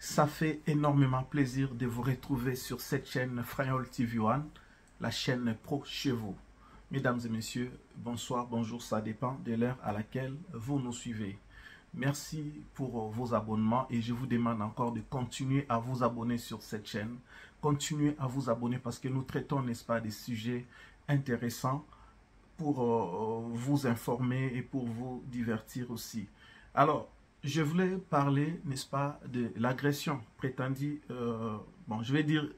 Ça fait énormément plaisir de vous retrouver sur cette chaîne Frayol TV One, la chaîne pro chez vous. Mesdames et messieurs, bonsoir, bonjour, ça dépend de l'heure à laquelle vous nous suivez. Merci pour vos abonnements et je vous demande encore de continuer à vous abonner sur cette chaîne. Continuez à vous abonner parce que nous traitons, n'est-ce pas, des sujets intéressants pour vous informer et pour vous divertir aussi. Alors, je voulais parler, n'est-ce pas, de l'agression prétendue, bon, je vais dire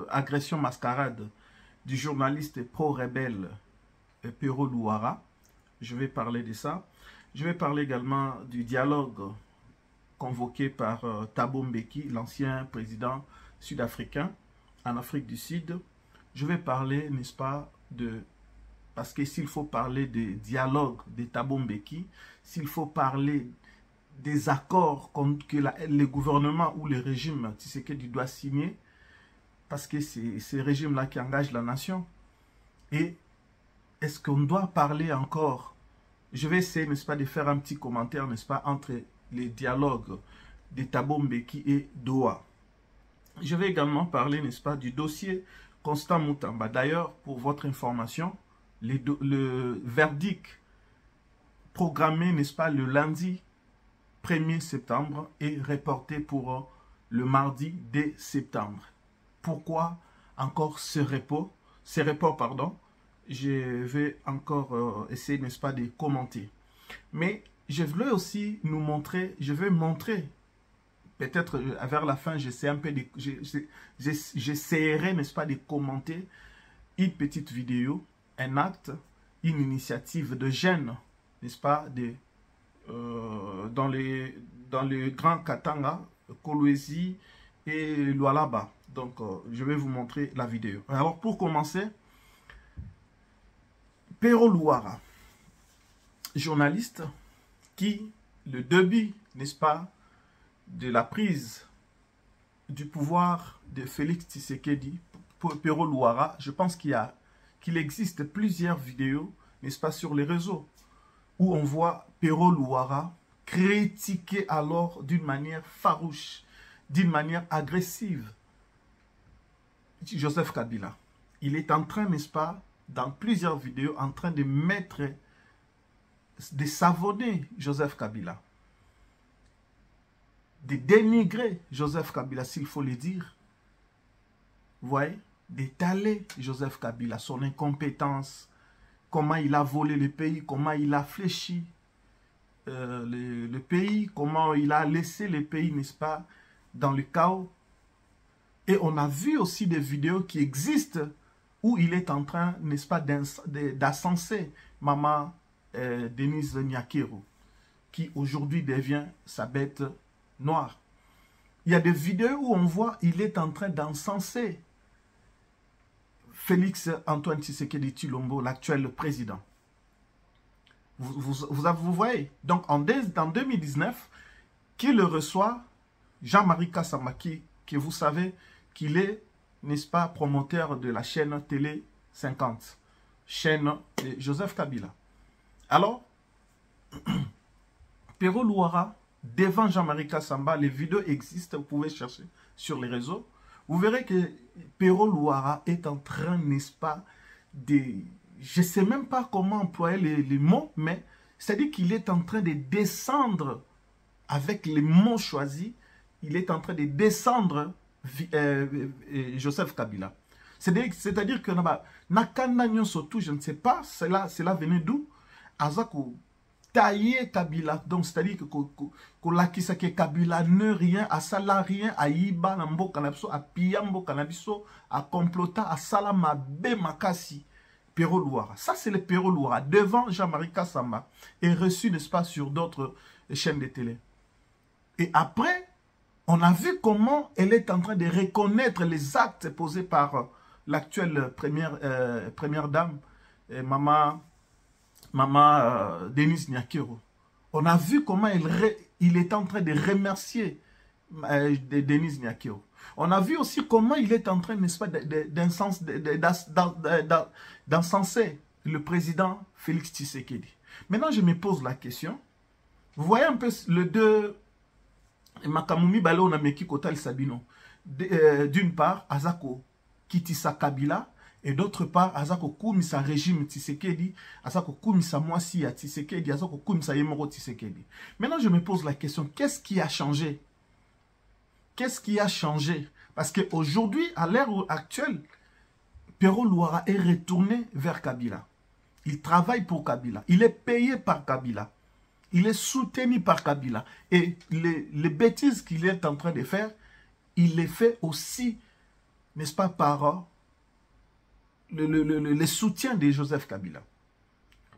agression mascarade du journaliste pro-rebelle Pero Luara. Je vais parler de ça. Je vais parler également du dialogue convoqué par Thabo Mbeki, l'ancien président sud-africain en Afrique du Sud. Je vais parler, n'est-ce pas, de... Parce que s'il faut parler de dialogue de Thabo Mbeki, s'il faut parler des accords que le gouvernement ou le régime Tshisekedi doit signer, parce que c'est ce régime-là qui engage la nation. Et est-ce qu'on doit parler encore? Je vais essayer, n'est-ce pas, de faire un petit commentaire, n'est-ce pas, entre les dialogues de Thabo Mbeki et Doha. Je vais également parler, n'est-ce pas, du dossier Constant Mutamba. D'ailleurs, pour votre information, le verdict programmé, n'est-ce pas, le lundi 1er septembre est reporté pour le mardi 2 septembre. Pourquoi encore ce report, pardon? Je vais encore essayer, n'est-ce pas, de commenter. Mais je voulais aussi nous montrer, je vais montrer, peut-être vers la fin, j'essaierai, n'est-ce pas, de commenter une petite vidéo, un acte, une initiative de jeunes, n'est-ce pas, dans le Grand Katanga, Kolwezi et Lualaba. Donc, je vais vous montrer la vidéo. Alors, pour commencer, Pero Luara, journaliste qui, le début, n'est-ce pas, de la prise du pouvoir de Félix Tshisekedi, Pero Luara, je pense qu'il existe plusieurs vidéos, n'est-ce pas, sur les réseaux, où on voit Pero Luara critiquer alors d'une manière farouche, d'une manière agressive, Joseph Kabila. Il est en train, n'est-ce pas, dans plusieurs vidéos, en train de mettre, de savonner Joseph Kabila, de dénigrer Joseph Kabila, s'il faut le dire. Vous voyez, d'étaler Joseph Kabila, son incompétence, comment il a volé le pays, comment il a fléchi le pays, comment il a laissé le pays, n'est-ce pas, dans le chaos. Et on a vu aussi des vidéos qui existent où il est en train, n'est-ce pas, d'ascenser Maman Denise Nyakero, qui aujourd'hui devient sa bête noire. Il y a des vidéos où on voit il est en train d'encenser Félix Antoine Tshisekedi Tshilombo, l'actuel président. Vous voyez, donc en 2019, qui le reçoit, Jean-Marie Kassama, que vous savez qu'il est, n'est-ce pas, promoteur de la chaîne Télé 50, chaîne de Joseph Kabila. Alors, Pero Luara, devant Jean-Marie Kassamba, les vidéos existent, vous pouvez chercher sur les réseaux. Vous verrez que Pero Luara est en train, n'est-ce pas, de... Je ne sais même pas comment employer les mots, mais c'est-à-dire qu'il est en train de descendre, avec les mots choisis, il est en train de descendre Joseph Kabila. C'est-à-dire que Nakanda Nyonsotu, je ne sais pas, cela venait d'où? Azaku tailler Kabila, donc c'est-à-dire que l'akisa que Kabila ne rien, à sala rien, à yiba nambo kanabiso, à piyambo kanabiso, à complota, à salama be makasi. Pero Luara. Ça, c'est le Pero Luara, devant Jean-Marie Kassamba, et reçu, n'est-ce pas, sur d'autres chaînes de télé. Et après, on a vu comment elle est en train de reconnaître les actes posés par l'actuelle première dame, Maman Denise Nyakero. On a vu comment il est en train de remercier Denise Nyakero. On a vu aussi comment il est en train, n'est-ce pas, d'encenser le président Félix Tshisekedi. Maintenant, je me pose la question. Vous voyez un peu Makamumi Balo na meki kotal sabino. D'une part, Azako Kitisa Kabila, et d'autre part, Azako Koumisa régime Tshisekedi, Azako Koumisa Mwasi à Tshisekedi, Azako Koumisa Yemoro Tshisekedi. Maintenant, je me pose la question, qu'est-ce qui a changé? Qu'est-ce qui a changé? Parce qu'aujourd'hui, à l'ère actuelle, Pero Luara est retourné vers Kabila. Il travaille pour Kabila. Il est payé par Kabila. Il est soutenu par Kabila. Et les bêtises qu'il est en train de faire, il les fait aussi, n'est-ce pas, par le soutien de Joseph Kabila.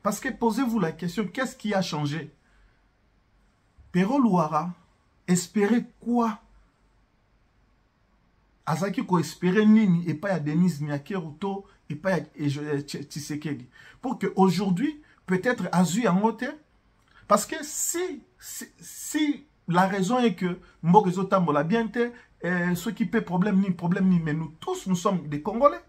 Parce que posez-vous la question, qu'est-ce qui a changé? Pero Luara espérait quoi? Azaki ko espérait nini et pas à Denise Nyakeruto et pas à Tshisekedi. Pour qu'aujourd'hui, peut-être Azu en moté. Parce que si la raison est que Mbokezo Tambola bien ceux qui paient problème ni, mais nous tous, nous sommes des Congolais.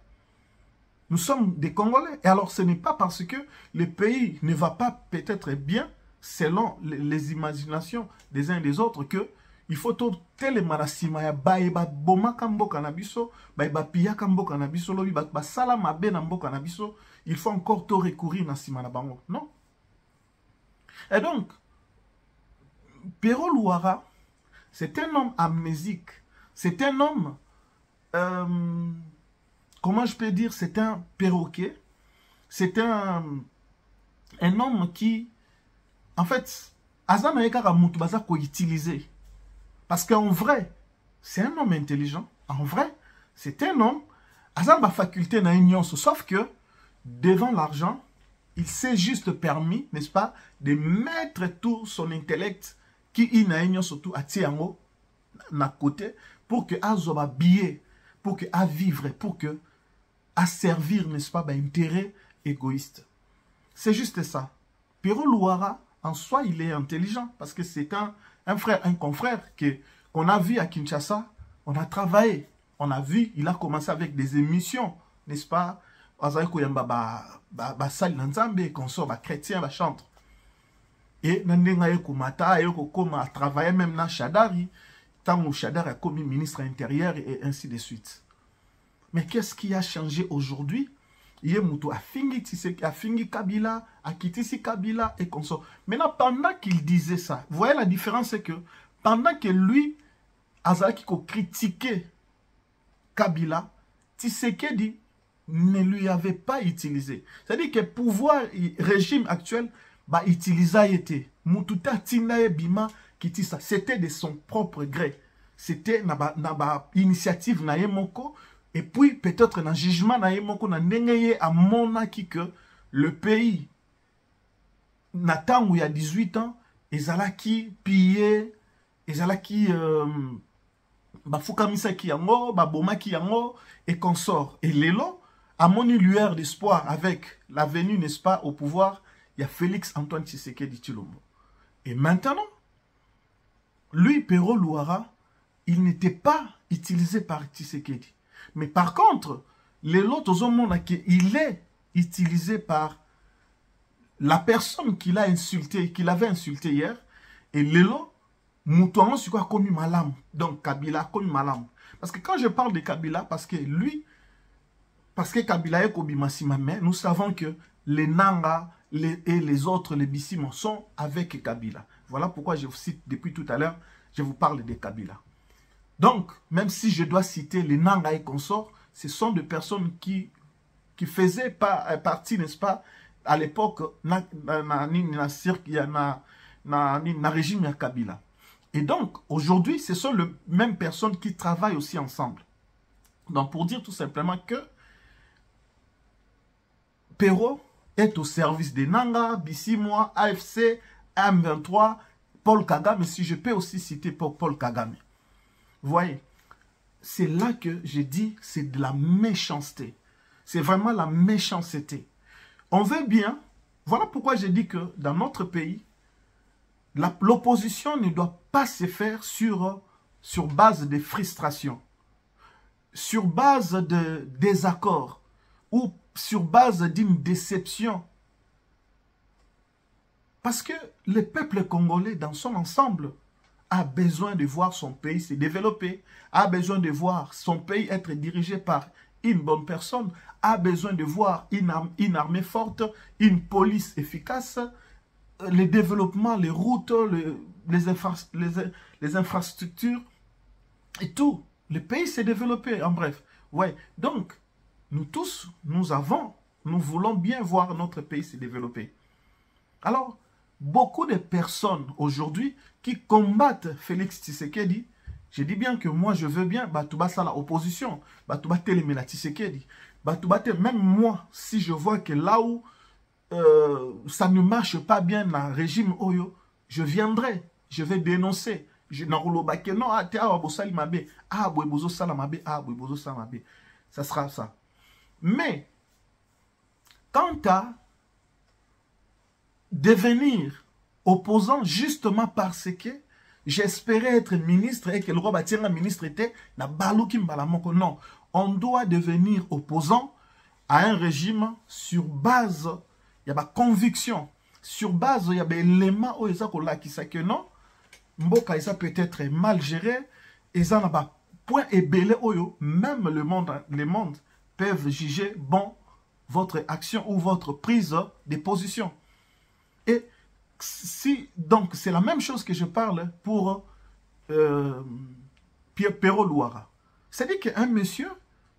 Nous sommes des Congolais. Et alors, ce n'est pas parce que le pays ne va pas peut-être bien, selon les imaginations des uns et des autres, que il faut tout tel marasima ya ba boma kambo kanabiso, ba pia kambo kanabiso, lobi ba salama be nambo kanabiso, il faut encore tout recourir na simana bango. Non. Et donc, Pero Luara, c'est un homme amnésique. C'est un homme, comment je peux dire, c'est un perroquet. C'est un homme qui, en fait, Azana Ekara Moutubaza ko utiliser. Parce qu'en vrai, c'est un homme intelligent. En vrai, c'est un homme, Azana faculté na union, sauf que, devant l'argent, il s'est juste permis, n'est-ce pas, de mettre tout son intellect qui est na union surtout à Tiango, na côté, pour que Azoba billet, pour que à vivre, pour que à servir, n'est-ce pas, intérêt égoïste. C'est juste ça. Pero Luara, en soi, il est intelligent, parce que c'est un frère, un confrère qu'on a vu à Kinshasa, on a travaillé, on a vu, il a commencé avec des émissions, n'est-ce pas, sali nanzambe, qu'on sort, chrétien, chantre. Et Nandenga Kumata, a travaillé même dans Chadari, tant que Chadari a commis ministre intérieur et ainsi de suite. Mais qu'est-ce qui a changé aujourd'hui? Yemuto a fingi Kabila, a quitté Kabila et consort. Maintenant, pendant qu'il disait ça, vous voyez la différence, c'est que pendant que lui, Azaki ko critiquait Kabila, Tshisekedi ne lui avait pas utilisé. C'est-à-dire que le pouvoir, régime actuel, bah utilisa été. Mututa Tindaye Bima Kitisa, c'était de son propre gré. C'était na initiative na yemoko. Et puis, peut-être, dans le jugement, à mon acquis que le pays, Nathan, où il y a 18 ans, ils allaient qui piller, ils allaient qui Foukamisa qui yango, Boma qui yango, et qu'on sort. Et Lélo, à mon lueur d'espoir, avec la venue, n'est-ce pas, au pouvoir, il y a Félix Antoine Tshisekedi Tshilombo. Et maintenant, lui, Pero Luara, il n'était pas utilisé par Tshisekedi. Mais par contre, l'autre monde, il est utilisé par la personne qu'il a insulté, qu'il avait insulté hier. Et l'élo, Moutouan, c'est quoi connu malam. Donc Kabila connu malam. Parce que quand je parle de Kabila, parce que lui, parce que Kabila est Kobimasima, mais nous savons que les Nanga et les autres, les Bissimos, sont avec Kabila. Voilà pourquoi je vous cite depuis tout à l'heure, je vous parle de Kabila. Donc, même si je dois citer les Nanga et consorts, ce sont des personnes qui faisaient partie, n'est-ce pas, à l'époque, na régime ya Kabila. Et donc, aujourd'hui, ce sont les mêmes personnes qui travaillent aussi ensemble. Donc, pour dire tout simplement que Pero est au service des Nanga, Bissimois, AFC, M23, Paul Kagame, si je peux aussi citer Paul Kagame. Vous voyez, c'est là que je dis, c'est de la méchanceté. C'est vraiment la méchanceté. On veut bien, voilà pourquoi je dis que dans notre pays, l'opposition ne doit pas se faire sur base de frustration, sur base de désaccord ou sur base d'une déception. Parce que le peuple congolais dans son ensemble a besoin de voir son pays se développer, a besoin de voir son pays être dirigé par une bonne personne, a besoin de voir une armée forte, une police efficace, le développement, les routes, les infrastructures et tout. Le pays s'est développé, en bref. Ouais. Donc, nous tous, nous voulons bien voir notre pays se développer. Alors, beaucoup de personnes aujourd'hui qui combattent Félix Tshisekedi, je dis bien que moi je veux bien, Batouba ça l'opposition, Batouba Télémena Tshisekedi, Batouba même moi, si je vois que là où ça ne marche pas bien dans le régime Oyo, je viendrai, je vais dénoncer. Ça sera ça. Mais, quant à devenir opposant justement parce que j'espérais être ministre et que le roi Batira ministre était na baluki mbalamoko. Non, on doit devenir opposant à un régime sur base, il y a ma conviction, sur base, il y a des éléments où ils ont qui que non, mboka ça peut être mal géré, et ça n'a pas point ébélé oyo, même le monde peuvent juger bon votre action ou votre prise de position. Et si, donc, c'est la même chose que je parle pour Pero Luara. C'est-à-dire qu'un monsieur,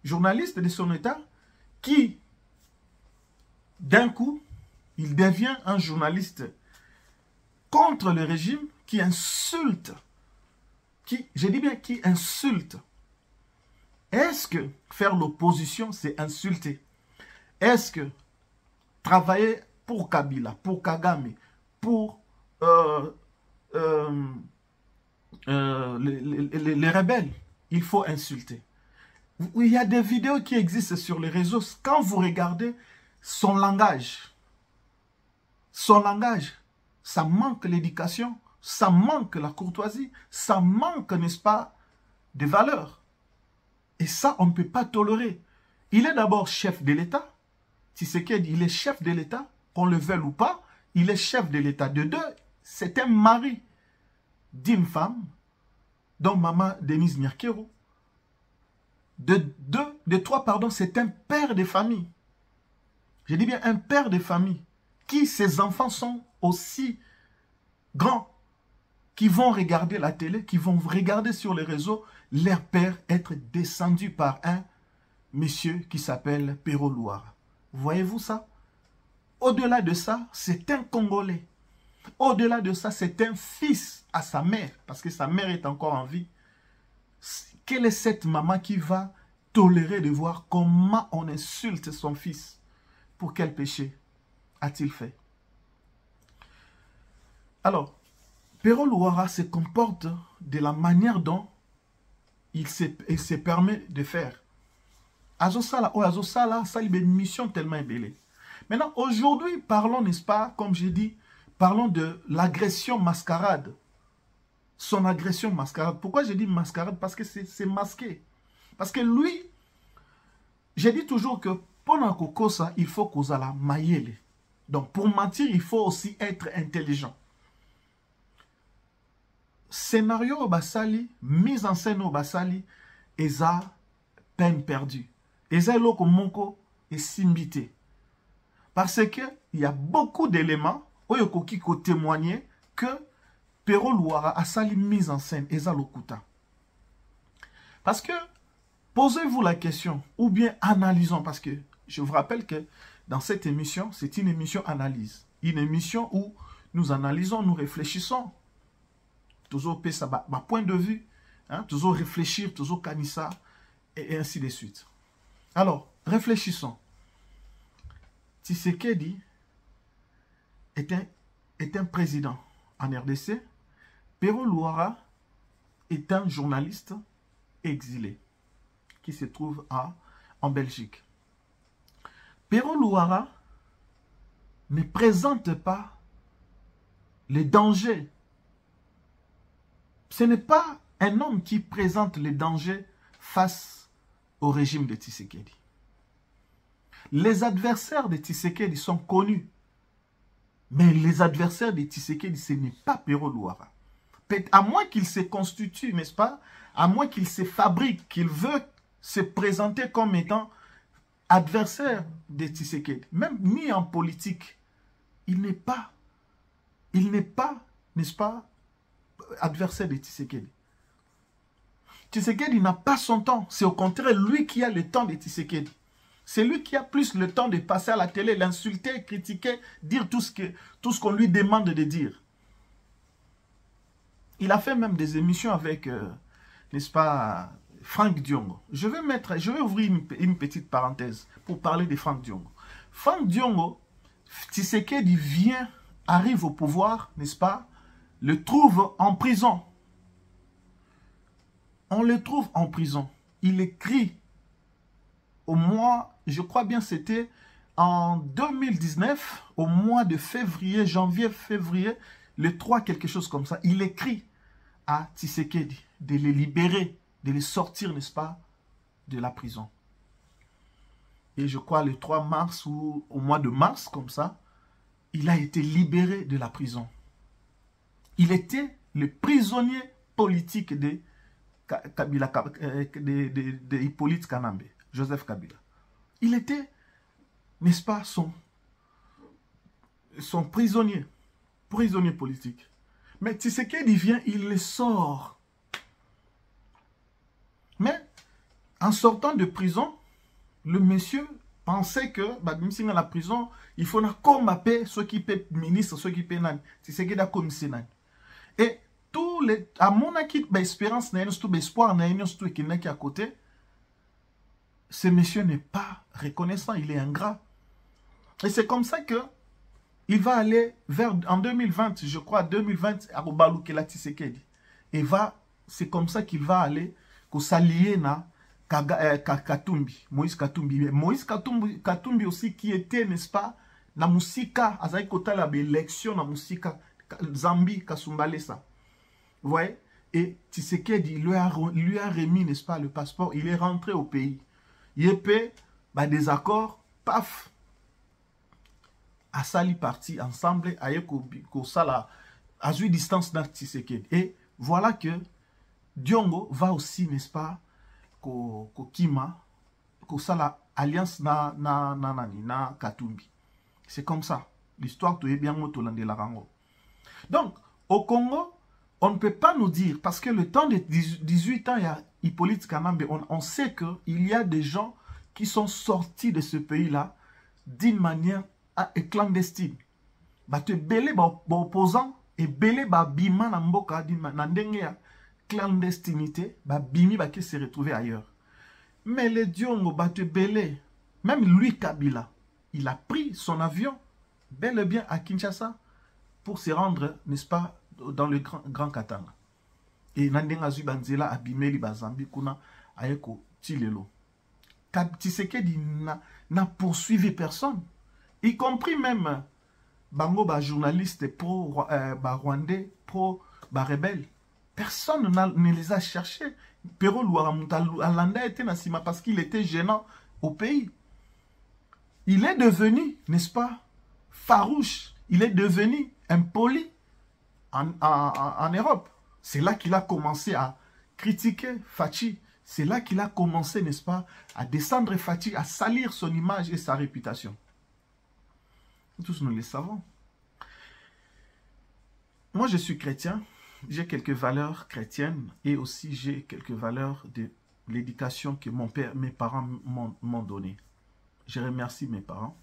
journaliste de son état, qui, d'un coup, il devient un journaliste contre le régime, qui insulte, je dis bien qui insulte. Est-ce que faire l'opposition, c'est insulter? Est-ce que travailler pour Kabila, pour Kagame, pour les rebelles, il faut insulter? Il y a des vidéos qui existent sur les réseaux. Quand vous regardez son langage, ça manque l'éducation, ça manque la courtoisie, ça manque, n'est-ce pas, des valeurs. Et ça, on ne peut pas tolérer. Il est d'abord chef de l'État. Tshisekedi, il est chef de l'État, qu'on le veuille ou pas, il est chef de l'État. De deux, c'est un mari d'une femme, dont maman Denise Nyakero. De trois, pardon, c'est un père de famille. Je dis bien un père de famille, qui ses enfants sont aussi grands, qui vont regarder la télé, qui vont regarder sur les réseaux leur père être descendu par un monsieur qui s'appelle Pero Luara. Voyez-vous ça? Au-delà de ça, c'est un Congolais. Au-delà de ça, c'est un fils à sa mère, parce que sa mère est encore en vie. Quelle est cette maman qui va tolérer de voir comment on insulte son fils? Pour quel péché a-t-il fait? Alors, Pero Luara se comporte de la manière dont il se permet de faire. Azosala, ça il a une mission tellement belle. Maintenant, aujourd'hui, parlons, n'est-ce pas, comme j'ai dit, parlons de l'agression mascarade. Son agression mascarade. Pourquoi j'ai dit mascarade? Parce que c'est masqué. Parce que lui, j'ai dit toujours que pendant qu'on ça, il faut qu'on la maïele. Donc, pour mentir, il faut aussi être intelligent. Scénario au Basali, mise en scène au Basali, eza peine perdue. Eza loko monko et simbité. Parce que il y a beaucoup d'éléments qui témoigner que Pero Luara a sali mise en scène eza lokuta. Parce que posez-vous la question ou bien analysons, parce que je vous rappelle que dans cette émission, c'est une émission analyse, une émission où nous analysons, nous réfléchissons. Toujours ça ma point de vue, hein, toujours réfléchir, toujours canissa, et ainsi de suite. Alors, réfléchissons. Tshisekedi est un président en RDC. Pero Luara est un journaliste exilé qui se trouve en Belgique. Pero Luara ne présente pas les dangers. Ce n'est pas un homme qui présente les dangers face au régime de Tshisekedi. Les adversaires de Tshisekedi sont connus. Mais les adversaires de Tshisekedi, ce n'est pas Pero Luara. à moins qu'il se constitue, n'est-ce pas? À moins qu'il se fabrique, qu'il veut se présenter comme étant adversaire de Tshisekedi. Même ni en politique, il n'est pas, n'est-ce pas, adversaire de Tshisekedi. Tshisekedi n'a pas son temps. C'est au contraire lui qui a le temps de Tshisekedi. C'est lui qui a plus le temps de passer à la télé, l'insulter, critiquer, dire tout ce qu'on lui demande de dire. Il a fait même des émissions avec, n'est-ce pas, Franck Diongo. Je vais ouvrir une petite parenthèse pour parler de Franck Diongo. Franck Diongo, Tshisekedi arrive au pouvoir, n'est-ce pas, le trouve en prison. On le trouve en prison. Il écrit au mois, je crois bien c'était en 2019, au mois de février, janvier, février, le 3, quelque chose comme ça. Il écrit à Tshisekedi de les libérer, de les sortir, n'est-ce pas, de la prison. Et je crois le 3 mars ou au mois de mars, comme ça, il a été libéré de la prison. Il était le prisonnier politique de Kabila, de Hippolyte Kanambe, Joseph Kabila. Il était, n'est-ce pas, son prisonnier politique. Mais Tshisekedi vient, il le sort. Mais en sortant de prison, le monsieur pensait que, même si dans la prison, il faut combattre ceux qui paient ministre, ceux qui paient nan. Tshisekedi a commis nan. Et tous les, à mon avis, l'espérance, l'espoir, tout qui n'est qu'à côté, ce monsieur n'est pas reconnaissant, il est ingrat. Et c'est comme ça que il va aller en 2020, je crois, 2020, à Obalukela Tshisekedi. Et c'est comme ça qu'il va aller s'allier na Katumbi, Moïse Katumbi. Moïse Katumbi aussi qui était, n'est-ce pas, na musika, azaï kota la élection na musika, Zambi, Kasumbalesa. Vous voyez? Et Tshisekedi lui a remis, n'est-ce pas, le passeport. Il est rentré au pays. Il est des accords, paf, à sali parti ensemble, à à distance dans Tshisekedi. Et voilà que Diongo va aussi, n'est-ce pas, Kima, la alliance na Katumbi. C'est comme ça. L'histoire est bien de la rango. Donc, au Congo, on ne peut pas nous dire, parce que le temps de 18 ans, il y a Hippolyte Kanambe, on sait qu'il y a des gens qui sont sortis de ce pays-là d'une manière clandestine. Te belé opposant et belé bima na mboka na ndenge ya clandestinité, bimi qui se retrouver ailleurs. Mais les Diongo te belé, même lui Kabila, il a pris son avion bel et bien à Kinshasa pour se rendre, n'est-ce pas, dans le Grand Katanga. Et nandenga zubanzela abimeli bazambi kuna ayeko tilelo. Tshisekedi n'a poursuivi personne, y compris même bango journaliste pro rwandais, pro rebelle. Personne ne les a cherchés. Pero Alanda était nasima parce qu'il était gênant au pays. Il est devenu, n'est-ce pas, farouche. Il est devenu impoli en Europe. C'est là qu'il a commencé à critiquer Fachi. C'est là qu'il a commencé, n'est-ce pas, à descendre Fachi, à salir son image et sa réputation. Tous nous le savons. Moi, je suis chrétien. J'ai quelques valeurs chrétiennes et aussi j'ai quelques valeurs de l'éducation que mes parents m'ont donnée. Je remercie mes parents.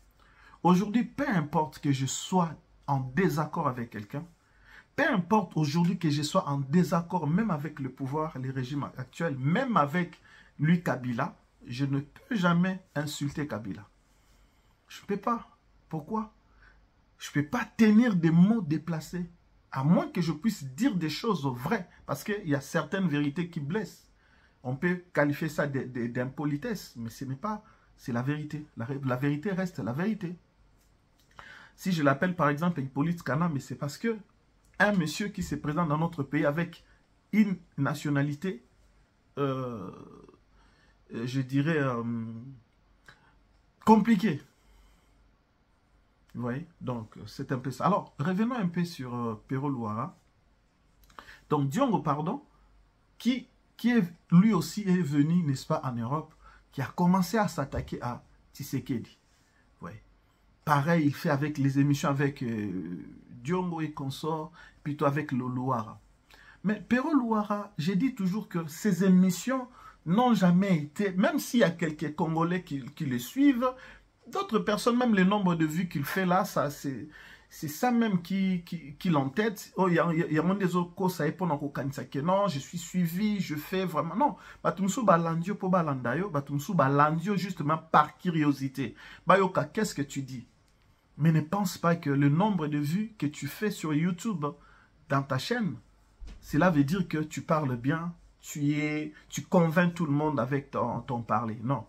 Aujourd'hui, peu importe que je sois en désaccord avec quelqu'un, peu importe aujourd'hui que je sois en désaccord même avec le pouvoir, les régimes actuels, même avec lui Kabila, je ne peux jamais insulter Kabila. Je ne peux pas. Pourquoi? Je ne peux pas tenir des mots déplacés. À moins que je puisse dire des choses vraies. Parce qu'il y a certaines vérités qui blessent. On peut qualifier ça d'impolitesse. Mais ce n'est pas... C'est la vérité. La vérité reste la vérité. Si je l'appelle par exemple Hippolyte Kanambe, c'est parce que un monsieur qui se présente dans notre pays avec une nationalité, je dirais, compliquée. Vous voyez? Donc, c'est un peu ça. Alors, revenons un peu sur Pero Luara. Donc Diongo, pardon, qui est, lui aussi est venu, n'est-ce pas, en Europe, qui a commencé à s'attaquer à Tshisekedi. Ouais. Pareil, il fait avec les émissions avec Diongo et consorts, plutôt avec le Louara. Mais Pero Louara, j'ai dit toujours que ces émissions n'ont jamais été, même s'il y a quelques Congolais qui les suivent, d'autres personnes, même le nombre de vues qu'il fait là, ça c'est ça même qui l'entête. Oh, il y a des autres causes, ça répond que non, je suis suivi, je fais vraiment. Non, batumsu balandio po balandayo, batumsu balandio justement par curiosité. Bayoka, qu'est-ce que tu dis? Mais ne pense pas que le nombre de vues que tu fais sur YouTube dans ta chaîne, cela veut dire que tu parles bien, tu convaincs tout le monde avec ton parler. Non.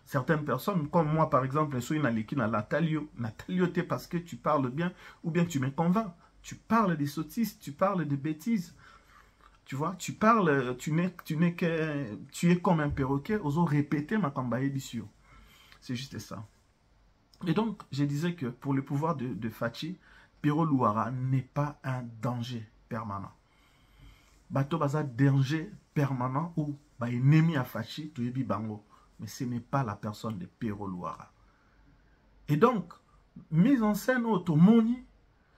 Certaines personnes, comme moi par exemple, je suis Natalio, parce que tu parles bien ou bien tu me convaincs. Tu parles des sottises, tu parles des bêtises. Tu vois, tu parles, tu es comme un perroquet, osons répéter ma cambaye d'issue. C'est juste ça. Et donc, je disais que pour le pouvoir de Fachi, Pero Louara n'est pas un danger permanent. Bato baza danger permanent ou ennemi à Fachi, tu es bango. Mais ce n'est pas la personne de Pero Louara. Et donc, mise en scène au Tomoni,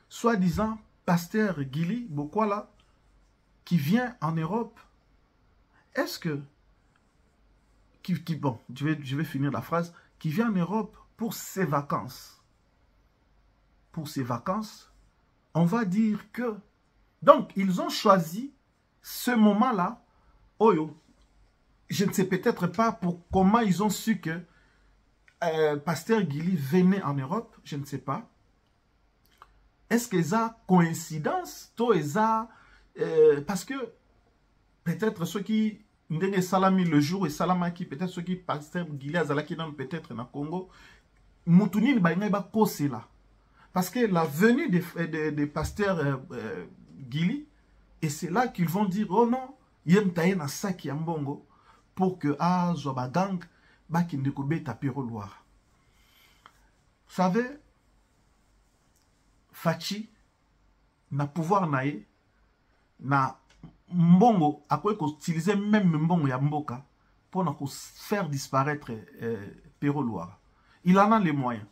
soi-disant pasteur Gili Bokwala, qui vient en Europe, est-ce que, bon, je vais finir la phrase, qui vient en Europe pour ses vacances. Pour ses vacances, on va dire que, donc, ils ont choisi ce moment-là, Oyo, je ne sais peut-être pas pour comment ils ont su que pasteur Gili venait en Europe, je ne sais pas. Est-ce que ça coïncidence? Parce que peut-être ceux qui salami le jour et salamaki, peut-être ceux qui pasteur Gili azalaki dans peut-être na Congo, Moutouni ba kose là. Parce que la venue des pasteurs Gili, et c'est là qu'ils vont dire, oh non, yem taye na saki ya mbongo, pour que zoba gang bakindeko beta Pero Louara. Vous savez, Fachi na pouvoir nae na mbongo akoye ko utiliser même mbongo ya mboka pour na ko faire disparaître Pero Louara. Il en a les moyens.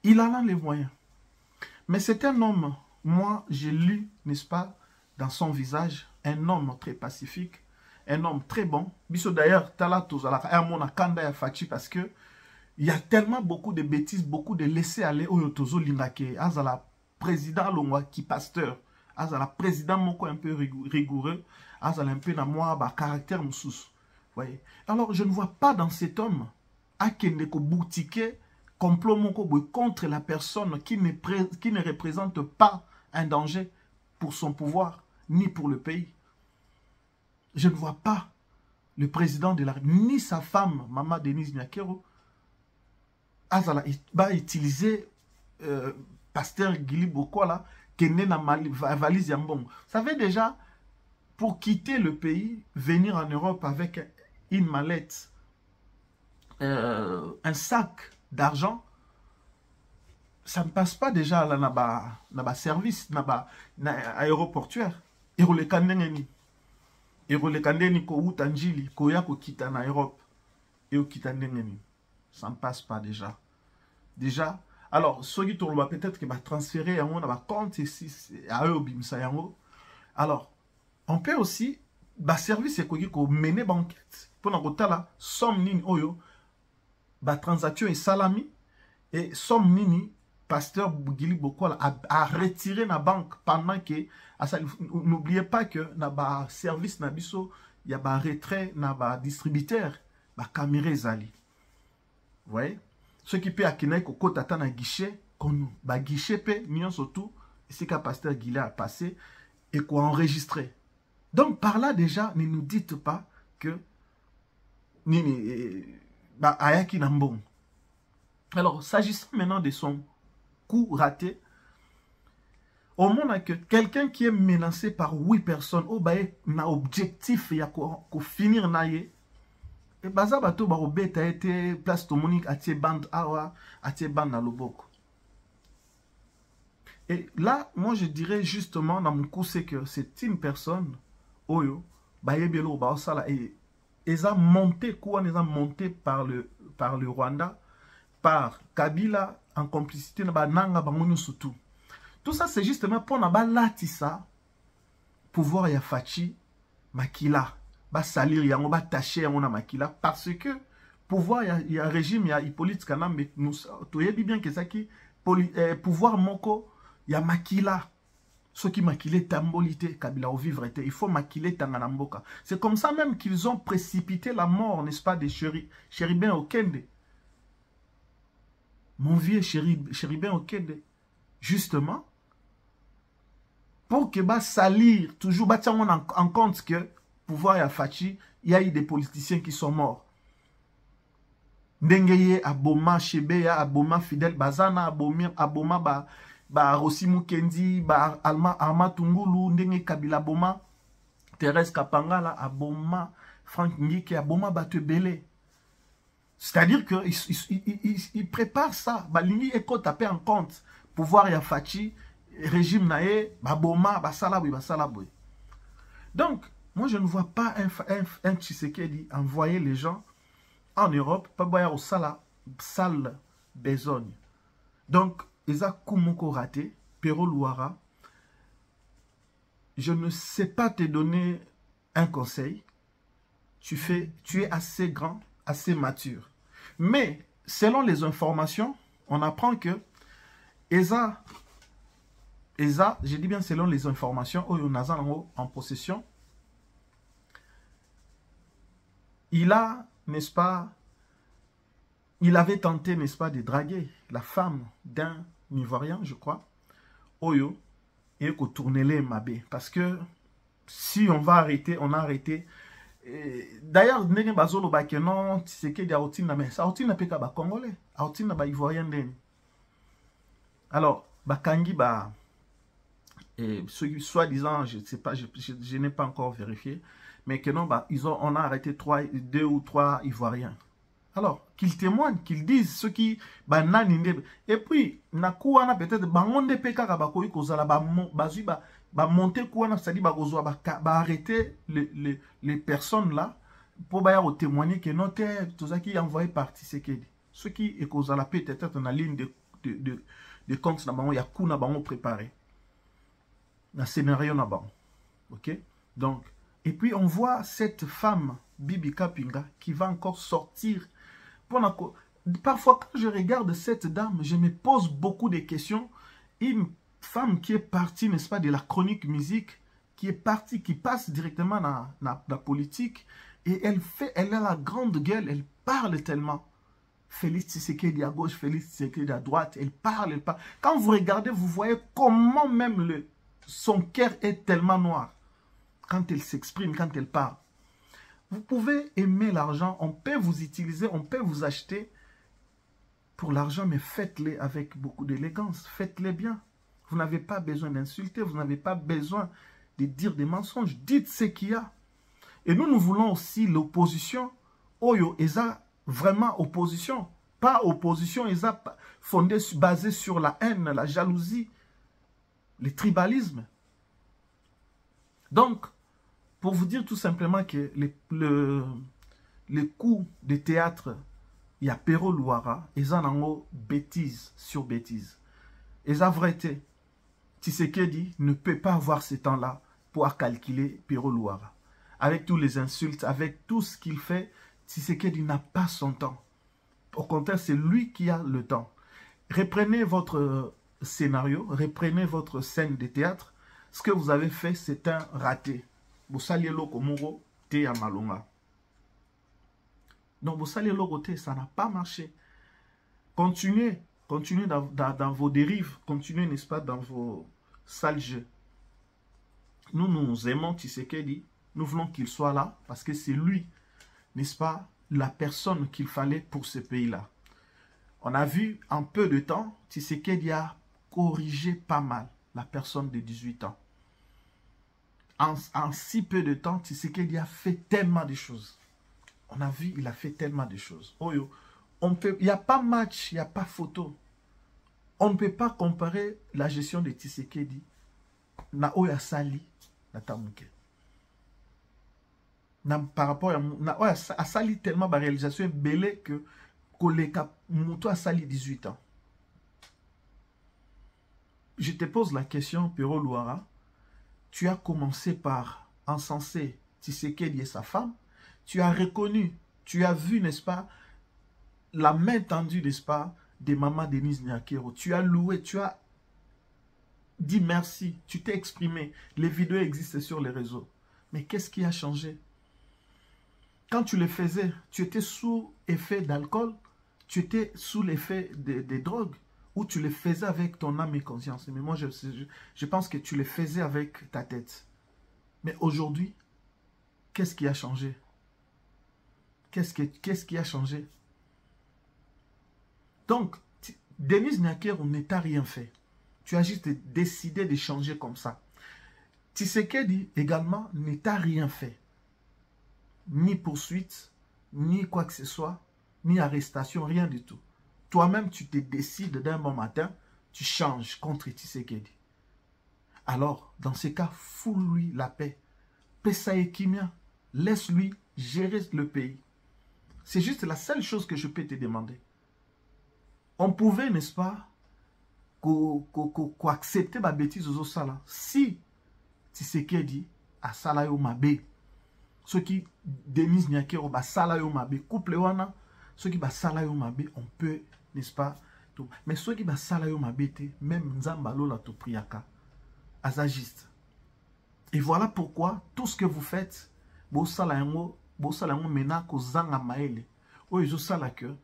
Il en a les moyens. Mais c'est un homme, moi j'ai lu, n'est-ce pas, dans son visage, un homme très pacifique, un homme très bon. Biso d'ailleurs, Talatos, à Kanda ya Fachi, parce que il y a tellement beaucoup de bêtises, beaucoup de laisser-aller au Yotozo Lingake, Azala président Longwa qui pasteur, Azala président Moko un peu rigoureux, Azala un peu na moi, caractère moussous. Voyez. Alors je ne vois pas dans cet homme Akendeko boutiquer complot Moko contre la personne qui ne représente pas un danger pour son pouvoir, ni pour le pays. Je ne vois pas le président de la République, ni sa femme, Maman Denise Nyakero, Azala va utiliser pasteur Gili Bokwala, qui est né dans la valise Yambong. Vous savez déjà, pour quitter le pays, venir en Europe avec une mallette, un sac d'argent, ça ne passe pas déjà là dans le service, dans l'aéroportuaire. Et le kandengeni. Et le kandengeni ko utanjili, ko ya ko kita na Europe. Et au kitandengeni. Ça ne passe pas déjà. Déjà, alors, ceux qui tournent peut-être qu'ils vont transférer un compte ici à eux, alors, on peut aussi, service et qu'on mener banquette. Pour nous là, somme nini oyo, transaction et salami, et somme nini, pasteur Gili Bokwala a retiré la banque pendant que, n'oubliez pas que dans service nabiso, il y a un retrait, dans distributeur, caméra zali. Vous voyez? Ce qui peut akina ko tata na guichet, qu'on ba guichet pe nion surtout, c'est qu'un pasteur Gili a passé et qu'on a enregistré. Donc par là déjà, ne nous dites pas que ayaki nambong. Alors s'agissant maintenant de son coup raté, au monde que quelqu'un qui est menacé par 8 personnes, au baye na objectif ya ko finir naie. Et baza bato ba obeta a été place tomonique atie bande awa atie bande na loboko. Et là, moi je dirais justement, dans mon coup, c'est que c'est une personne, Oyo, Bayebelo, Baosala, et ils ont monté, quoi, ils ont monté par le Rwanda, par Kabila, en complicité, Nanga, Bangonyo surtout. Tout ça, c'est justement pour Nabalatissa, pouvoir Yafachi, Makila, salir, yango, taché, yango na Makila, parce que pouvoir, il y a un régime, il y a Hippolyte Kanam, mais nous, tu sais bien que ça qui, pouvoir Moko, il y a Makila. Ceux qui maquillent tambolité, Kabila au vivre était, il faut maquiller Tanganamboka. C'est comme ça même qu'ils ont précipité la mort, n'est-ce pas, des Chéribin Okende. Mon vieux Chéribin Okende. Justement, pour que bah salir, toujours bah en compte que pouvoir ya Fachi, il y a eu des politiciens qui sont morts. Ndengeye, Aboma, Chebeya, Aboma, Fidel, Bazana, Aboma, Rossi Mukendi, Alma Tungulu, Ndenge Kabila Boma, Thérèse Kapangala, Aboma, Franck Ngike, Aboma Batebele. C'est-à-dire qu'ils préparent ça. Balingi Eko tapé en compte. Pouvoir Yafachi, régime Nae, Baboma, Basalaboui, Basalaboui. Donc, moi je ne vois pas un Tshisekedi envoyer les gens en Europe, pas boire au sale besogne. Donc, Eza Koumoko raté, Pero Louara, je ne sais pas te donner un conseil. Tu es assez grand, assez mature. Mais, selon les informations, on apprend que Eza, je dis bien selon les informations, en possession, il a, n'est-ce pas, il avait tenté, n'est-ce pas, de draguer la femme d'un Ivoirien, je crois, Oyo, et qu'on tourne les mabé. Parce que si on va arrêter, on a arrêté. D'ailleurs, Nene Bazolo Bakenon, c'est que des Aotina, mais ça Aotina Peka ba Congolais, Aotina ba Ivoirien den. Alors, Bakangi ba, soi-disant, je ne sais pas, je n'ai pas encore vérifié, mais que non, bah, on a arrêté 2 ou 3 Ivoiriens. Alors, qu'ils témoignent, qu'ils disent ce qui... Et puis, Nakouana peut-être, Bangonde Peka Bakoui Kozala, monter Kouana, c'est-à-dire arrêter les personnes là, pour témoigner que non, tout ça qui est envoyé par Tshisekedi. Ce qui est Kozala peut-être dans la ligne de compte, il y a Kouna Bango préparé. Un scénario là-bas. Ok? Donc, et puis on voit cette femme, Bibi Kapinga, qui va encore sortir. Parfois, quand je regarde cette dame, je me pose beaucoup de questions. Une femme qui est partie, n'est-ce pas, de la chronique musique, qui est partie, qui passe directement dans la politique, et elle a la grande gueule, elle parle tellement. Félix Tshisekedi à gauche, Félix Tshisekedi à droite, elle parle, elle parle. Quand vous regardez, vous voyez comment même son cœur est tellement noir. Quand elle s'exprime, quand elle parle. Vous pouvez aimer l'argent, on peut vous utiliser, on peut vous acheter pour l'argent, mais faites-les avec beaucoup d'élégance, faites-les bien. Vous n'avez pas besoin d'insulter, vous n'avez pas besoin de dire des mensonges, dites ce qu'il y a. Et nous voulons aussi l'opposition. Oyo, Eza, vraiment opposition. Pas opposition, Eza, basée sur la haine, la jalousie, le tribalisme. Donc, pour vous dire tout simplement que les coups de théâtre, il y a Pero Louara, ils ont bêtise sur bêtise. Et la vérité, Tshisekedi ne peut pas avoir ce temps-là pour calculer Pero Louara. Avec tous les insultes, avec tout ce qu'il fait, Tshisekedi n'a pas son temps. Au contraire, c'est lui qui a le temps. Reprenez votre scénario, reprenez votre scène de théâtre. Ce que vous avez fait, c'est un raté. Vous saliez l'okomuro, te à Malonga. Donc, vous saliez l'okoté, ça n'a pas marché. Continuez dans vos dérives, continuez, n'est-ce pas, dans vos sales jeux. Nous aimons Tshisekedi, nous voulons qu'il soit là, parce que c'est lui, n'est-ce pas, la personne qu'il fallait pour ce pays-là. On a vu en peu de temps, Tshisekedi a corrigé pas mal la personne de 18 ans. En si peu de temps, Tshisekedi a fait tellement de choses. On a vu, il a fait tellement de choses. Il n'y a pas match, il n'y a pas photo. On ne peut pas comparer la gestion de Tshisekedi na Oya Sali na Tamuke. Par rapport à Sali tellement de réalisation belé que Koleka Moutou a Sali 18 ans. Je te pose la question, Pero Louara. Tu as commencé par encenser Tshisekedi et sa femme. Tu as reconnu, tu as vu, n'est-ce pas, la main tendue, n'est-ce pas, de maman Denise Nyakero. Tu as loué, tu as dit merci, tu t'es exprimé. Les vidéos existent sur les réseaux. Mais qu'est-ce qui a changé? Quand tu le faisais, tu étais sous effet d'alcool, tu étais sous l'effet des drogues, ou tu le faisais avec ton âme et conscience. Mais moi, je pense que tu le faisais avec ta tête. Mais aujourd'hui, qu'est-ce qui a changé? Qu'est-ce qui a changé? Donc, Denise Nyakero ne t'a rien fait. Tu as juste décidé de changer comme ça. Tshisekedi également ne t'a rien fait. Ni poursuite, ni quoi que ce soit, ni arrestation, rien du tout. Toi-même, tu te décides d'un bon matin, tu changes contre Tshisekedi. Alors, dans ce cas, fous-lui la paix. Pesa et Kimia, laisse-lui gérer le pays. C'est juste la seule chose que je peux te demander. On pouvait, n'est-ce pas, accepter ma bêtise aux sala. Si Tshisekedi a salayo mabe, ceux qui Denise Nyakero ba salayo mabe, couple wana, ceux qui ba salayo mabe, on peut, n'est-ce pas, tout. Mais ceux qui ba salayo mabe, même Nzambalo la to priaka, azagiste. Et voilà pourquoi tout ce que vous faites, bo salayo mena ko zanga maele, o izo sala que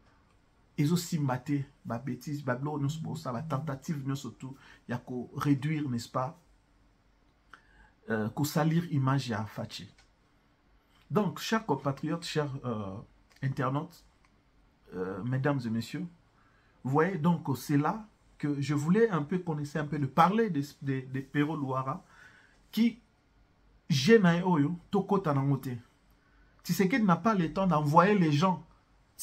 ils aussi maté ba bêtise ba blo nous ça la tentative nous surtout il y a qu'au réduire, n'est-ce pas, qu'au salir image ya Fachi. Donc chers compatriotes, chers internautes, mesdames et messieurs, vous voyez, donc c'est là que je voulais un peu connaître un peu de parler de Pero Louara qui gêne oyo tokota nangote. Tshisekedi n'a pas le temps d'envoyer les gens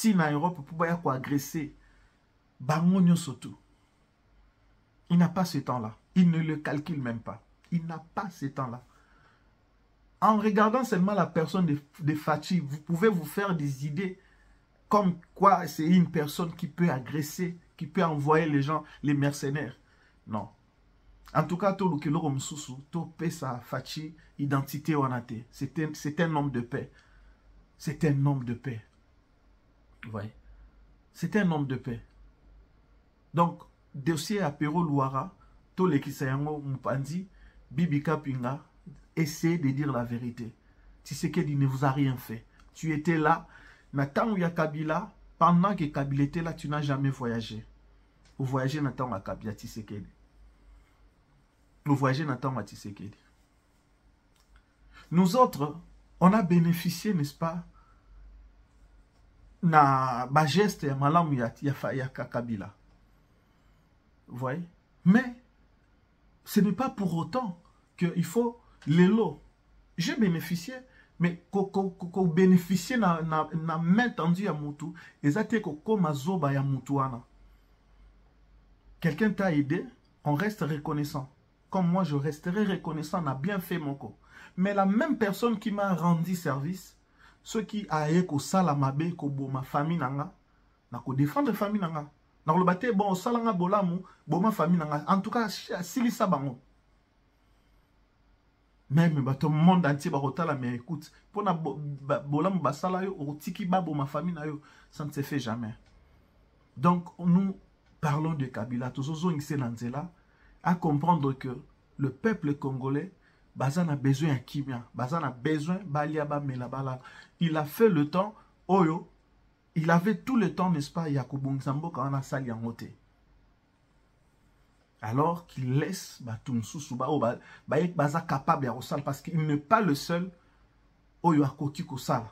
en Europe pour agresser Bangonio surtout. Il n'a pas ce temps-là. Il ne le calcule même pas. Il n'a pas ce temps-là. En regardant seulement la personne de Fachi, vous pouvez vous faire des idées comme quoi c'est une personne qui peut agresser, qui peut envoyer les gens, les mercenaires. Non. En tout cas, tout le monde pesa Fachi, identité wanate. C'est un homme de paix. C'est un homme de paix. Ouais. C'est un homme de paix. Donc, dossier à Pero Louara, tous les Kisayango Mpandi, Bibi Kapinga, essayez de dire la vérité. Tshisekedi ne vous a rien fait. Tu étais là, Nathan ou Kabila, pendant que Kabila était là, tu n'as jamais voyagé. Vous voyagez Nathan à Kabila Tshisekedi. Vous voyagez Nathan à Tshisekedi. Nous autres, on a bénéficié, n'est-ce pas, na ba geste ya malamu ya Kabila. Vous voyez? Mais ce n'est pas pour autant qu'il faut les lots. J'ai bénéficié, mais qu'on bénéficie na main tendue à Moutou, et ça t'est comme Azoba ya Moutouana. Quelqu'un t'a aidé, on reste reconnaissant. Comme moi, je resterai reconnaissant, on a bien fait mon coup. Mais la même personne qui m'a rendu service, ceux qui aillent ko sala mabe ko boma famille nanga na ko défendre famille nanga na ko baté bon salanga bolamu boma famille nanga en tout cas sili sabango même bato monde entier ba kotala mais écoute pour na bolamu basala yo otiki ba boma famille na yo ça ne se fait jamais. Donc nous parlons de Kabila tozozo ngise nanzela à comprendre que le peuple congolais Bazan a besoin de Kimia. Bazan a besoin Baliaba Melabala. Il a fait le temps. Oyo. Il avait tout le temps, n'est-ce pas, Yakubu Nzambo quand on a sali en côté. Alors qu'il laisse Batumsu Suba Baza capable de Rosal parce qu'il n'est pas le seul Oyo Akoti Kosal.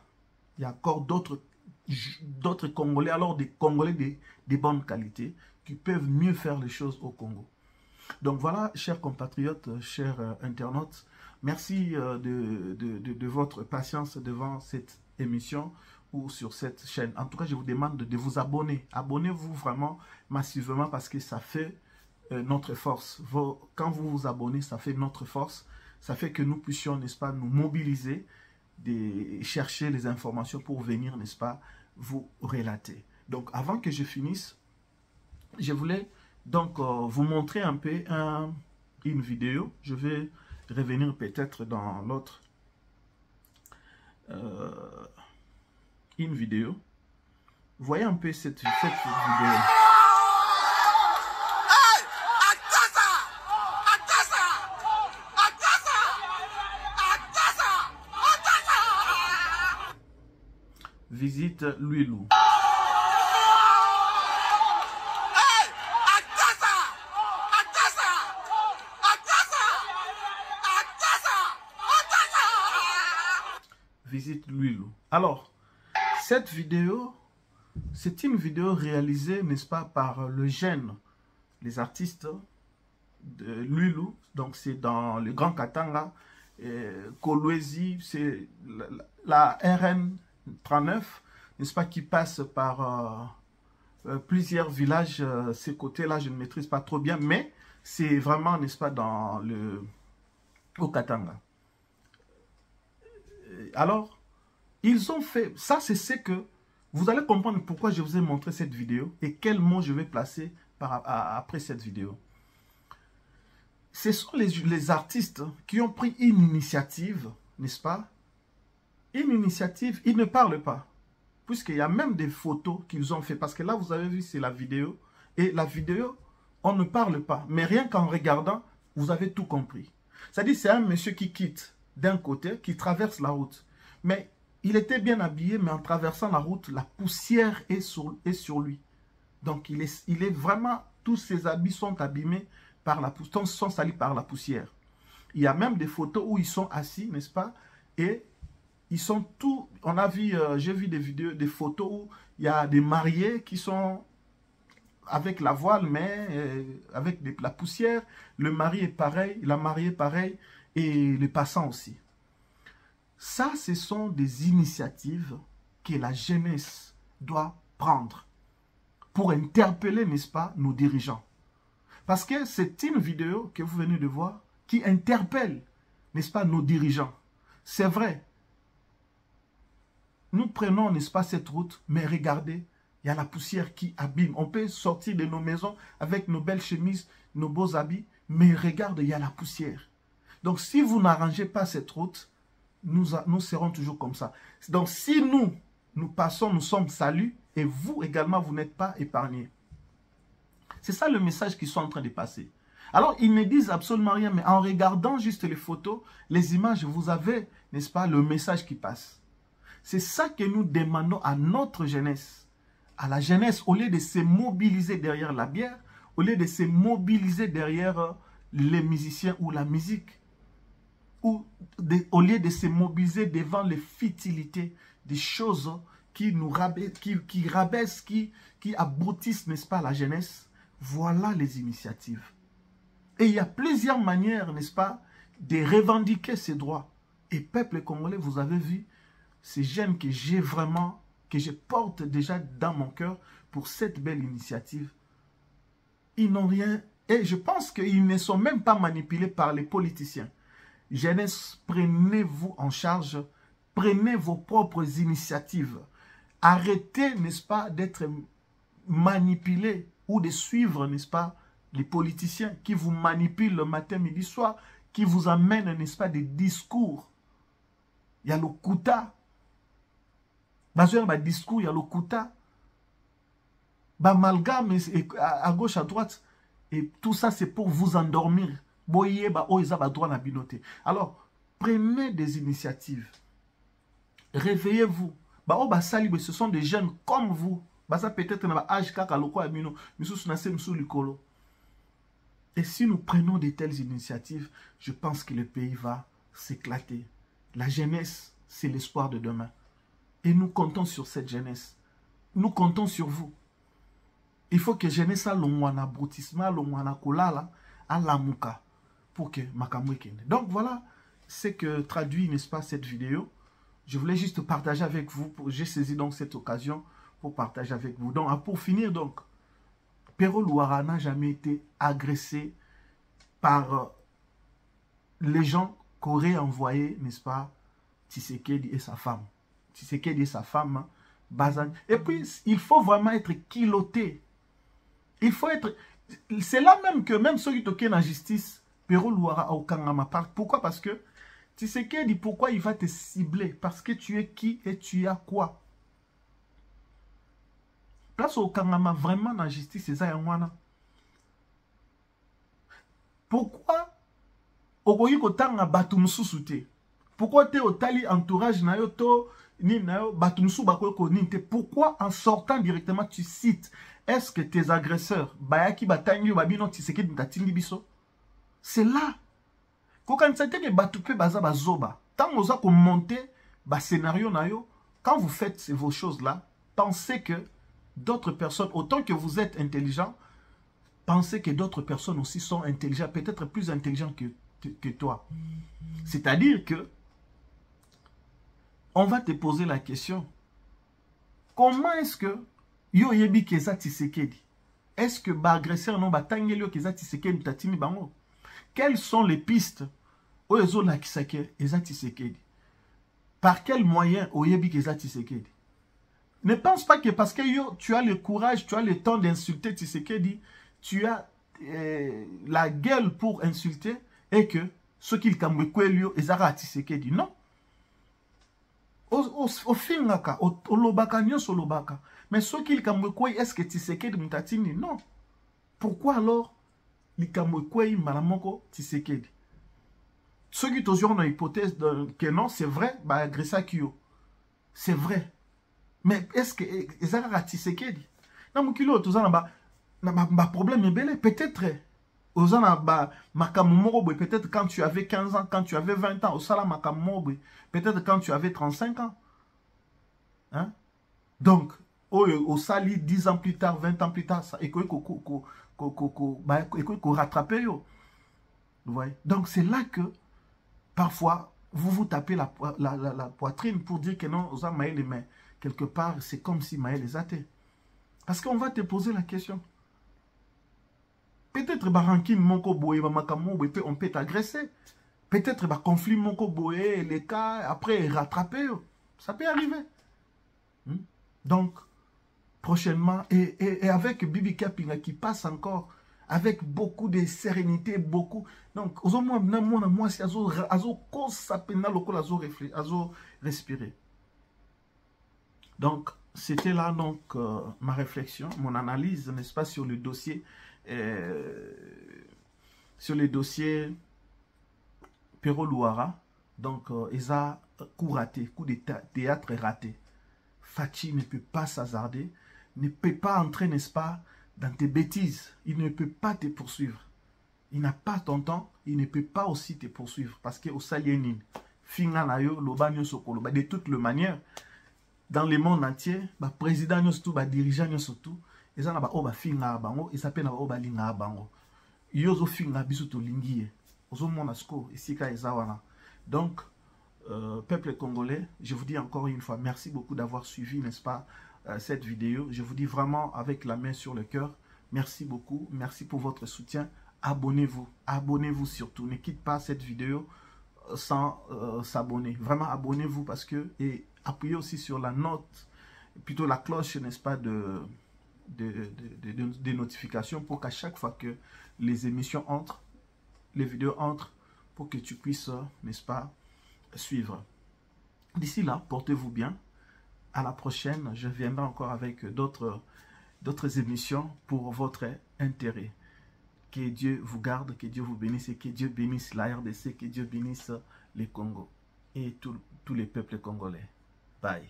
Il y a encore d'autres Congolais, alors des Congolais de bonne qualité qui peuvent mieux faire les choses au Congo. Donc voilà, chers compatriotes, chers internautes, merci de votre patience devant cette émission ou sur cette chaîne. En tout cas, je vous demande de vous abonner. Abonnez-vous vraiment massivement parce que ça fait notre force. Quand vous vous abonnez, ça fait notre force. Ça fait que nous puissions, n'est-ce pas, nous mobiliser, chercher les informations pour venir, n'est-ce pas, vous relater. Donc, avant que je finisse, je voulais donc vous montrer un peu une vidéo. Je vais revenir peut-être dans l'autre. Une vidéo. Voyez un peu cette vidéo. Visite Luilou. Visite Luilou. Alors, cette vidéo, c'est une vidéo réalisée, n'est-ce pas, par le jeune, les artistes de Luilou. Donc, c'est dans le Grand Katanga, Kolwezi, c'est la RN 39, n'est-ce pas, qui passe par plusieurs villages. Ces côtés-là, je ne maîtrise pas trop bien, mais c'est vraiment, n'est-ce pas, au Katanga. Alors, ils ont fait, ça c'est ce que, vous allez comprendre pourquoi je vous ai montré cette vidéo et quels mots je vais placer après cette vidéo. Ce sont les artistes qui ont pris une initiative, n'est-ce pas? Une initiative, ils ne parlent pas. Puisqu'il y a même des photos qu'ils ont fait. Parce que là, vous avez vu, c'est la vidéo. Et la vidéo, on ne parle pas. Mais rien qu'en regardant, vous avez tout compris. C'est-à-dire, c'est un monsieur qui quitte d'un côté, qui traverse la route. Mais il était bien habillé, mais en traversant la route, la poussière est sur lui. Donc, il est vraiment, tous ses habits sont abîmés par la poussière, sont salis par la poussière. Il y a même des photos où ils sont assis, n'est-ce pas? Et ils sont tous, on a vu, j'ai vu des vidéos, des photos où il y a des mariés qui sont avec la voile, mais avec la poussière. Le mari est pareil, la mariée est pareil, et les passants aussi. Ça, ce sont des initiatives que la jeunesse doit prendre pour interpeller, n'est-ce pas, nos dirigeants. Parce que c'est une vidéo que vous venez de voir qui interpelle, n'est-ce pas, nos dirigeants. C'est vrai. Nous prenons, n'est-ce pas, cette route, mais regardez, il y a la poussière qui abîme. On peut sortir de nos maisons avec nos belles chemises, nos beaux habits, mais regarde, il y a la poussière. Donc, si vous n'arrangez pas cette route, nous serons toujours comme ça. Donc, si nous passons, nous sommes salués, et vous également, vous n'êtes pas épargnés. C'est ça le message qu'ils sont en train de passer. Alors, ils ne disent absolument rien, mais en regardant juste les photos, les images, vous avez, n'est-ce pas, le message qui passe. C'est ça que nous demandons à notre jeunesse. À la jeunesse, au lieu de se mobiliser derrière la bière, au lieu de se mobiliser derrière les musiciens ou la musique, au lieu de se mobiliser devant les futilités des choses qui nous rabaissent, qui aboutissent, n'est-ce pas, la jeunesse, voilà les initiatives. Et il y a plusieurs manières, n'est-ce pas, de revendiquer ces droits. Et peuple congolais, vous avez vu, ces jeunes que j'ai vraiment, que je porte déjà dans mon cœur pour cette belle initiative, ils n'ont rien, et je pense qu'ils ne sont même pas manipulés par les politiciens. Jeunesse, prenez-vous en charge, prenez vos propres initiatives. Arrêtez, n'est-ce pas, d'être manipulés ou de suivre, n'est-ce pas, les politiciens qui vous manipulent le matin, midi, soir, qui vous amènent, n'est-ce pas, des discours. Il y a le Kouta. Bazouer, discours, il y a le Kouta. Amalgame à gauche, à droite. Et tout ça, c'est pour vous endormir. Alors, prenez des initiatives. Réveillez-vous. Ce sont des jeunes comme vous. Peut-être âge et si nous prenons de telles initiatives, je pense que le pays va s'éclater. La jeunesse, c'est l'espoir de demain. Et nous comptons sur cette jeunesse. Nous comptons sur vous. Il faut que jeunesse soit l'ongwana broutissement, l'ongwana kolala, à la mouka, pour que makamwekende. Donc voilà ce que traduit, n'est-ce pas, cette vidéo. Je voulais juste partager avec vous. J'ai saisi donc cette occasion pour partager avec vous. Donc, pour finir, donc, Pero Luara n'a jamais été agressé par les gens qu'aurait envoyé, n'est-ce pas, Tshisekedi et sa femme. Tshisekedi et sa femme, Bazan. Et puis, il faut vraiment être kilotté. Il faut être... C'est là même que même ceux qui toquent en justice, Pero Luara au Kangama. Pourquoi? Parce que Tshisekedi, pourquoi il va te cibler? Parce que tu es qui et tu as quoi? Place au Kangama, vraiment dans la justice, c'est ça. Pourquoi Okoyi kotanga batumsusu te? Pourquoi te otali entourage na yo to ni na yo batumsu bakoy ko ninte? Pourquoi en sortant directement tu cites? Est-ce que tes agresseurs bayaki batangi babino Tshisekedi ntatingi biso? C'est là. Quand vous que batupe baza bazoba, tant vous avez monté ba scénario na yo, quand vous faites vos choses là, pensez que d'autres personnes, autant que vous êtes intelligent, pensez que d'autres personnes aussi sont intelligentes, peut-être plus intelligents que toi. C'est-à-dire que on va te poser la question, comment est-ce que yo yebi keza Tshisekedi? Est-ce que ba agresseur non ba tangeli keza Tshisekedi tatini bango? Quelles sont les pistes où ils ont la Tshisekedi? Par quel moyen oyebi keza Tshisekedi? Ne pense pas que parce que tu as le courage, tu as le temps d'insulter Tshisekedi, tu as la gueule pour insulter et que ceux qui le ils ont Tshisekedi. Non. Au fin, au lobaka, nyos au lobaka. Mais ceux qui le est-ce que Tshisekedi mutatini? Non. Pourquoi alors les Kamwekwe malamoko Tshisekedi? Ceux qui toujours dans l'hypothèse que non, c'est vrai, bah agressa Kyo. C'est vrai. Mais est-ce que ils ont Tshisekedi? Non, mon kilo, tout ça, bah problème est belé. Peut-être, peut-être quand tu avais 15 ans, quand tu avais 20 ans, au salam peut-être quand tu avais 35 ans. Hein? Donc, au sali 10 ans plus tard, 20 ans plus tard, ça, et qu'on rattrape. Donc, c'est là que, parfois, vous vous tapez la poitrine pour dire que non, aux maïs les mains. Quelque part, c'est comme si maïs les athées. Parce qu'on va te poser la question. Peut-être Barankin Monko Boé, on peut t'agresser. Peut-être conflit Monko Boé, les cas, après rattraper. Ça peut arriver. Donc, prochainement, et avec Bibi Kapinga qui passe encore, avec beaucoup de sérénité, beaucoup. Donc, moi, c'est respirer. Donc, c'était là donc ma réflexion, mon analyse, n'est-ce pas, sur le dossier. Sur les dossiers Pero Luara. Donc, ils ont coup raté, coup de théâtre raté. Fachi ne peut pas s'hasarder, ne peut pas entrer, n'est-ce pas, dans tes bêtises. Il ne peut pas te poursuivre. Il n'a pas ton temps, il ne peut pas aussi te poursuivre. Parce que au Salienin, de toutes les manières, dans le monde entier, le président, le dirigeant, surtout, ils ont finga bango, ils s'appellent linga bango. Yozo finga bisuto lingie. Ozo monasko, ici ka ezawana. Donc, peuple congolais, je vous dis encore une fois, merci beaucoup d'avoir suivi, n'est-ce pas, cette vidéo. Je vous dis vraiment avec la main sur le cœur, merci beaucoup, merci pour votre soutien. Abonnez-vous, abonnez-vous surtout. Ne quittez pas cette vidéo sans s'abonner. Vraiment, abonnez-vous parce que, et appuyez aussi sur la note, plutôt la cloche, n'est-ce pas, des notifications pour qu'à chaque fois que les émissions entrent, les vidéos entrent, pour que tu puisses, n'est-ce pas, suivre. D'ici là, portez-vous bien. À la prochaine, je viendrai encore avec d'autres émissions pour votre intérêt. Que Dieu vous garde, que Dieu vous bénisse et que Dieu bénisse la RDC, que Dieu bénisse les Congo et tous les peuples congolais. Bye.